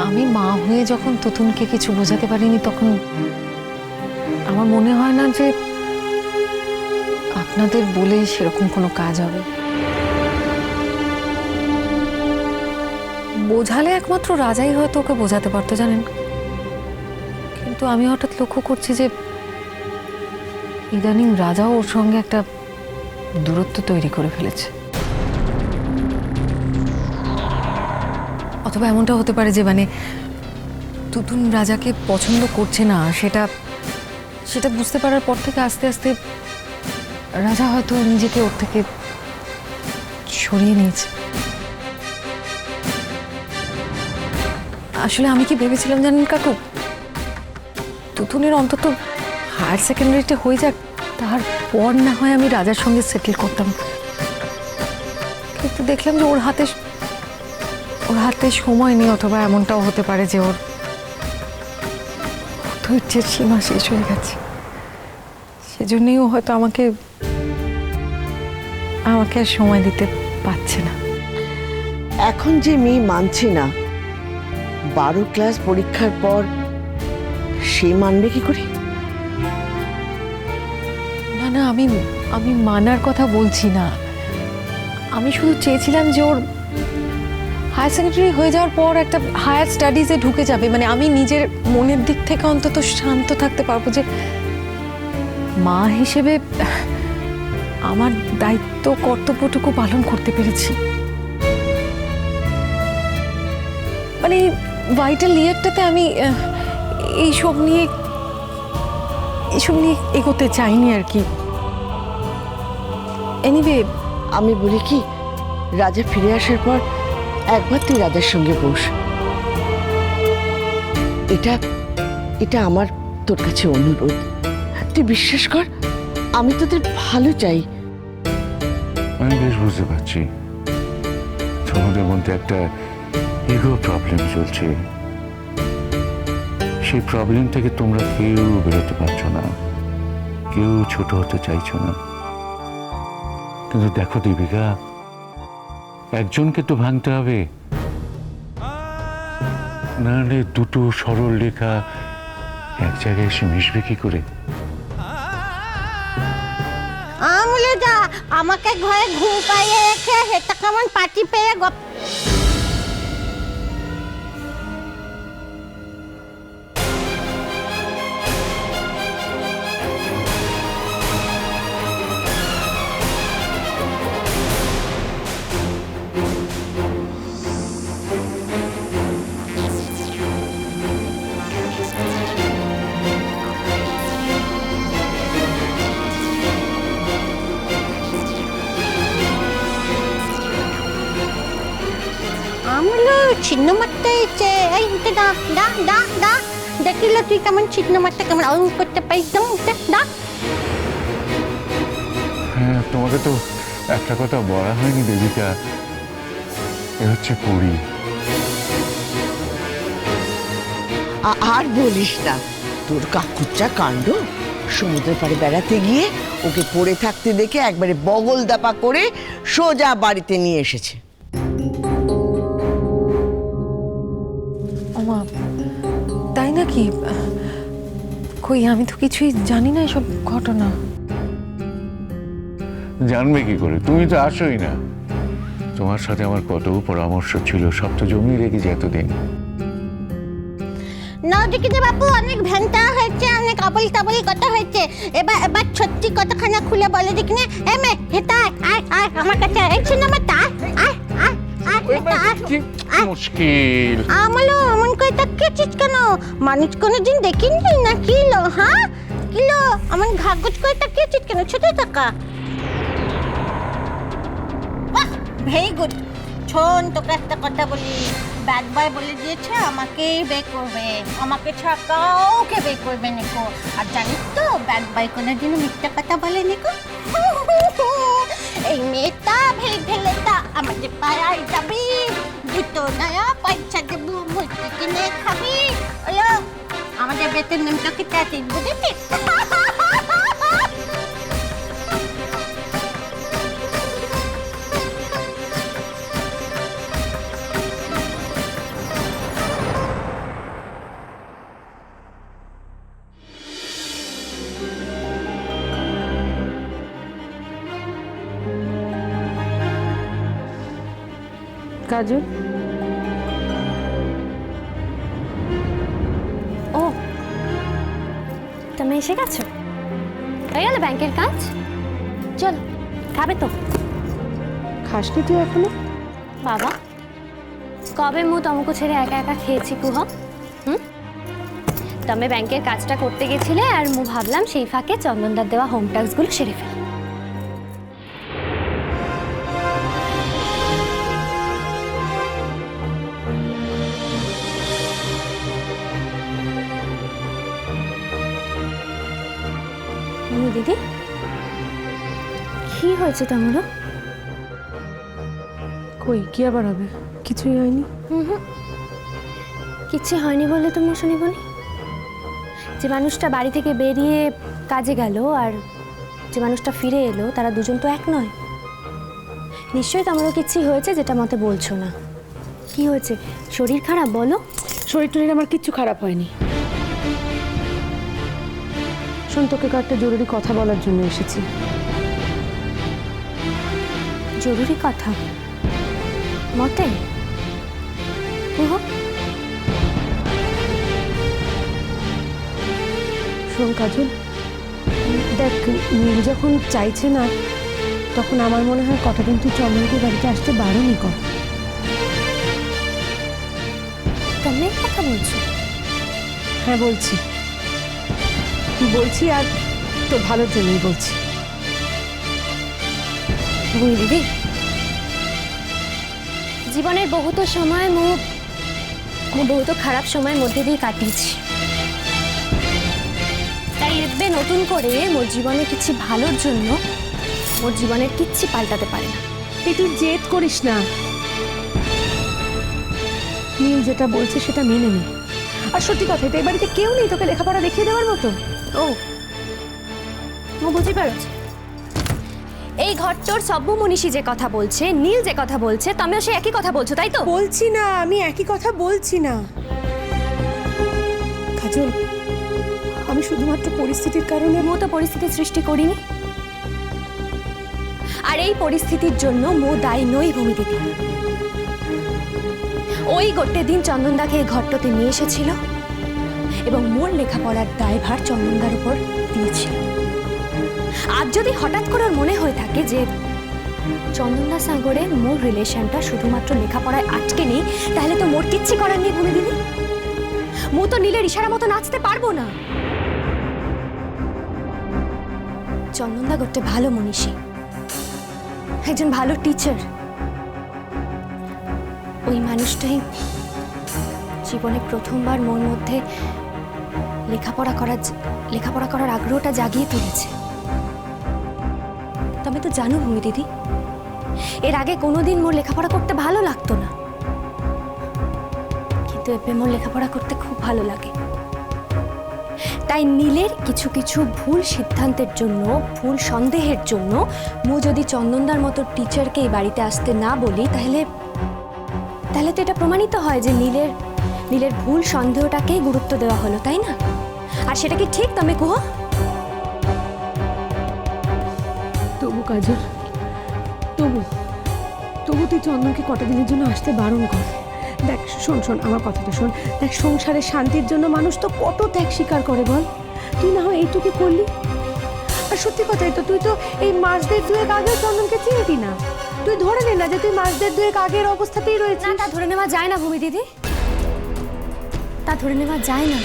আমি মা হয়ে যখন তুতুনকে কিছু বোঝাতে পারিনি তখন আমার মনে হয় না যে আপনাদের বলে সেরকম কোনো কাজ হবে। বোঝালে একমাত্র রাজাই হয়তো ওকে বোঝাতে পারতো, জানেন। কিন্তু আমি হঠাৎ লক্ষ্য করছি যে ইদানিং রাজাও ওর সঙ্গে একটা দূরত্ব তৈরি করে ফেলেছে। অথবা এমনটা হতে পারে যে মানে তুতুন রাজাকে পছন্দ করছে না, সেটা সেটা বুঝতে পারার পর থেকে আস্তে আস্তে রাজা হয়তো নিজেকে ওর থেকে সরিয়ে নিয়েছে। আসলে আমি কি ভেবেছিলাম জানেন কাকু, তুতুনের অন্তত হায়ার সেকেন্ডারিতে হয়ে যাক, তারপর না হয় আমি রাজার সঙ্গে সেটেল করতাম। কিন্তু দেখলাম যে ওর হাতে সময় নেই, অথবা এমনটাও হতে পারে যে ওর ধৈর্যের সীমা শেষ হয়ে গেছে। সেজন্যই ও হয়তো আমাকে আর সময় দিতে পারছে না। এখন যে মেয়ে মানছে না, 12 ক্লাস পরীক্ষার পর সে মানবে কি করে? না না, আমি মানার কথা বলছি না। আমি শুধু চেয়েছিলাম যে ওর হায়ার সেকেন্ডারি হয়ে যাওয়ার পর একটা হায়ার স্টাডিজে ঢুকে যাবে, মানে আমি নিজের মনের দিক থেকে অন্তত শান্ত থাকতে পারবো যে মা হিসেবে আমার দায়িত্ব কর্তব্যটুকু পালন করতে পেরেছি। মানে ভাইটাল ইয়ারটাতে আমি এইসব নিয়ে এগোতে চাইনি আর কি। এনিওয়ে, আমি বলি কি, রাজা ফিরে আসার পর একবার তুই রাজার সঙ্গে বস। এটা আমার তোর কাছে অনুরোধ। তুই বিশ্বাস কর, আমি তোদের ভালো চাই। আমি বেশ বুঝতে পারছি তোমাদের মধ্যে একটা ইগো প্রবলেম চলছে। সেই প্রবলেম থেকে তোমরা কেউ বেরোতে পারছো না, কেউ ছোট হতে চাইছো না। কিন্তু দেখো দীপিকা, একজনকে তো ভাঙতে হবে, নাহলে দুটো সরল রেখা এক জায়গায় এসে মিশবে কি করে? আমলেদা আমাকে ঘরে ঘুম পাইয়ে রেখে হেটা কেমন পাটি পেয়ে গপ। আমলো চিহ্ন মারতে ইচ্ছে, এই উঠে দা দা দা দা, দেখিল তুই কেমন চিহ্ন মারতে কেমন আউন করতে পারিস, দা। হ্যাঁ, তোমাকে তো একটা কথা বলা হয়নি দেবিকা, এ হচ্ছে পুরী। আর বলিস না, তোর কাকুচ্চা কাণ্ড। সমুদ্রের পাড়ে বেড়াতে গিয়ে ওকে পড়ে থাকতে দেখে একবারে বগল দাপা করে সোজা বাড়িতে নিয়ে এসেছে। ওমা, তাই নাকি? কই, আমি তো কিছুই জানি না এসব ঘটনা। জানবে কি করে? তুমি তো আসোই না। তোমার সাথে আমার কত পরামর্শ ছিল, সব তো জমিয়ে রেখেছি এতদিন। না দেখিতে বাবু, অনেক ভ্যানটা হয়েছে, অনেক আবল তাবল কথা হয়েছে। এবার সত্যি কথাখানা খুলে বলে দেখি না। এমে হেতা আয় আয় আমার কাছে, এই চিহ্ন মারতে আয় আয় আয় আয়। মুশকিল। আমলো অমন করে তাকিয়েছিস কেন? মানুষ কোনোদিন দেখিনি না কিলো? হ্যাঁ কিলো, আমার ঘাগজ করে তাকিয়েছিস কেন? ছোট টাকা। Very good. শোন, তোকে একটা কথা বলি, ব্যাড বয় বলে দিয়েছে আমাকেই বে করবে, আমাকে ছাড়া কাউকে বে করবে নিকো। আর জানিস তো ব্যাড বয় কোনোদিনও মিথ্যা কথা বলে নিকো। এই মেয়েটা ভেলেটা আমাদের পাড়ায় যাবি, দুটো নয়া পয়সা দেবো, মুরগি কিনে খাবি। ওলো আমাদের বেতন নিমটাকে তাড়াতাড়ি বুঝেছি। কাজল, ও তুমি এসে গেছো? হয়ে গেল ব্যাংকের কাজ? চলো, খাবে তো? খাসনি তুই এখনো? বাবা, কবে মু তমকো ছেড়ে একা একা খেয়েছি কুহ? তুমি ব্যাংকের কাজটা করতে গেছিলে আর মু ভাবলাম সেই ফাঁকে চন্দনদার দেওয়া হোম ট্যাক্সগুলো সেরে ফেলি। দিদি, কি হয়েছে তোমারও? কই কি আবার হবে? কিছুই হয়নি। কিচ্ছু হয়নি বলে তুমি শুনিবনি? যে মানুষটা বাড়ি থেকে বেরিয়ে কাজে গেল আর যে মানুষটা ফিরে এলো, তারা দুজন তো এক নয়। নিশ্চয়ই তোমারও কিচ্ছু হয়েছে যেটা মতে বলছো না। কি হয়েছে? শরীর খারাপ? বলো। শরীর টরীর আমার কিচ্ছু খারাপ হয়নি। শোন, তোকে একটা জরুরি কথা বলার জন্য এসেছি। জরুরি কথা? মতে? শোন কাজল, দেখ নীল যখন চাইছে না, তখন আমার মনে হয় কটা দিন তুই চন্দনকে বাড়িতে আসতে বারণই কর। তুমি এই কথা বলছো? হ্যাঁ বলছি, আর তোর ভালোর জন্যই বলছি। দিদি, জীবনের বহুত সময় মু বহুত খারাপ সময়ের মধ্যে দিয়ে কাটিয়েছি। তাই এবে নতুন করে মোর জীবনে কিছু ভালোর জন্য মোর জীবনের কিচ্ছু পাল্টাতে পারে না। তুই জেদ করিস না। নীল যেটা বলছে সেটা মেনে নে। আর সত্যি কথা, এটা এই বাড়িতে কেউ নেই তোকে লেখাপড়া দেখিয়ে দেওয়ার মতো। ও মু বুঝি পারছি। এই ঘরটোর সব্য মনীষী যে কথা বলছে, নীল যে কথা বলছে, তুমিও সে একই কথা বলছো, তাই তো? বলছি না, আমি একই কথা বলছি না কাজল। আমি শুধুমাত্র পরিস্থিতির কারণে মু তো পরিস্থিতির সৃষ্টি করিনি, আর এই পরিস্থিতির জন্য মু দায়ী নই ভূমি দিদি। ওই গোটে দিন চন্দনদাকে এই ঘরটাতে নিয়ে এসেছিল এবং মোর লেখাপড়ার দায়ভার চন্দনদার উপর দিয়েছিল। আজ যদি হঠাৎ করে ওর মনে হয়ে থাকে যে চন্দনদার সাগরে মোর রিলেশনটা শুধুমাত্র লেখাপড়ায় আটকে নেই, তাহলে তো মোর কিচ্ছু করার নেই ভূমি দিদি। মু তো নীলের ইশারা মতো নাচতে পারবো না। চন্দনদা গোটে ভালো মনীষী, একজন ভালো টিচার। ওই মানুষটাই জীবনে প্রথমবার মোর মধ্যে লেখাপড়া করার আগ্রহটা জাগিয়ে তুলেছে। তুমি তো জানো ভূমি দিদি, এর আগে কোনোদিন মোর লেখাপড়া করতে ভালো লাগতো না, কিন্তু এবে মোর লেখাপড়া করতে খুব ভালো লাগে। তাই নীলের কিছু কিছু ভুল সিদ্ধান্তের জন্য, ভুল সন্দেহের জন্য মু যদি চন্দনদার মতো টিচারকে এই বাড়িতে আসতে না বলি, তাহলে তো এটা প্রমাণিত হয় যে নীলের ভুল সন্দেহটাকেই গুরুত্ব দেওয়া হলো, তাই না? আর সেটা কি ঠিক তুমি কুহ? তবু কাজল, তবু তুই চন্দনকে কটা দিনের জন্য আসতে বারণ কর। দেখ শোন আমার কথাটা শোন। দেখ, সংসারের শান্তির জন্য মানুষ তো কত ত্যাগ স্বীকার করে বল। তুই না হয় এইটুকু করলি। আর সত্যি কথাই তো, তুই তো এই মাস দেড় দুয়েক আগে চন্দনকে চিনতি না। তুই ধরে নে না যে তুই মাস দেড় দুয়েক আগের অবস্থাতেই রয়েছিস। না, তা ধরে নেওয়া যায় না ভূমি দিদি, তা ধরে নেওয়া যায় না।